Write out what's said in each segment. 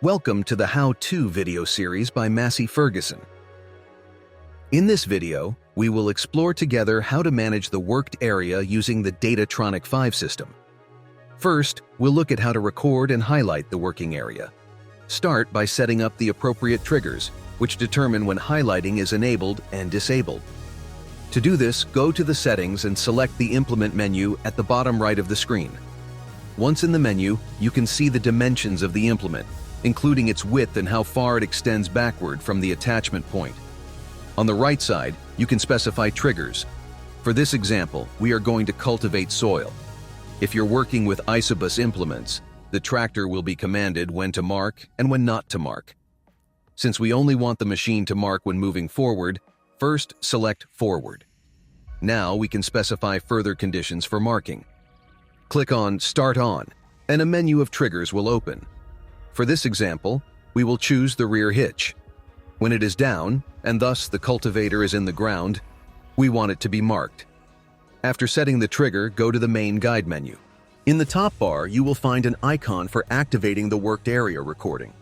Welcome to the How-To video series by Massey Ferguson. In this video, we will explore together how to manage the worked area using the Datatronic 5 system. First, we'll look at how to record and highlight the working area. Start by setting up the appropriate triggers, which determine when highlighting is enabled and disabled. To do this, go to the settings and select the Implement menu at the bottom right of the screen. Once in the menu, you can see the dimensions of the implement, including its width and how far it extends backward from the attachment point. On the right side, you can specify triggers. For this example, we are going to cultivate soil. If you're working with isobus implements, the tractor will be commanded when to mark and when not to mark. Since we only want the machine to mark when moving forward, first select Forward. Now we can specify further conditions for marking. Click on Start On, and a menu of triggers will open. For this example, we will choose the rear hitch. When it is down, and thus the cultivator is in the ground, we want it to be marked. After setting the trigger, go to the main guide menu. In the top bar, you will find an icon for activating the worked area recording.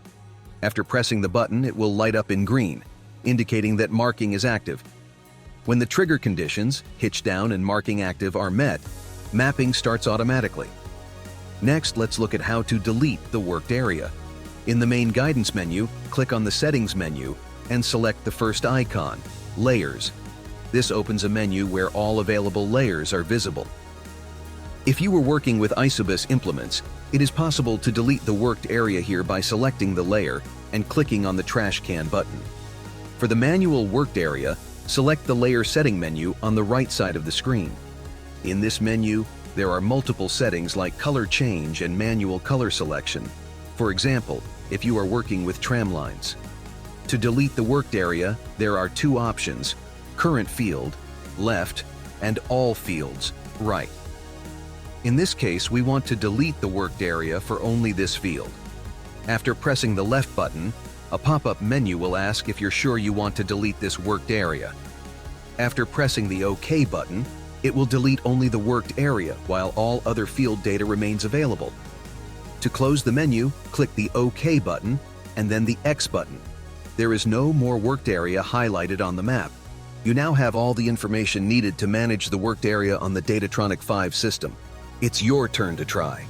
After pressing the button, it will light up in green, indicating that marking is active. When the trigger conditions, hitch down and marking active, are met, mapping starts automatically. Next, let's look at how to delete the worked area. In the main guidance menu, click on the Settings menu and select the first icon, Layers. This opens a menu where all available layers are visible. If you were working with isobus implements, it is possible to delete the worked area here by selecting the layer and clicking on the trash can button. For the manual worked area, select the Layer Setting menu on the right side of the screen. In this menu, there are multiple settings like color change and manual color selection. For example, if you are working with tram lines. To delete the worked area, there are two options: Current Field, left, and All Fields, right. In this case, we want to delete the worked area for only this field. After pressing the left button, a pop-up menu will ask if you're sure you want to delete this worked area. After pressing the OK button, it will delete only the worked area while all other field data remains available. To close the menu, click the OK button and then the X button. There is no more worked area highlighted on the map. You now have all the information needed to manage the worked area on the Datatronic 5 system. It's your turn to try.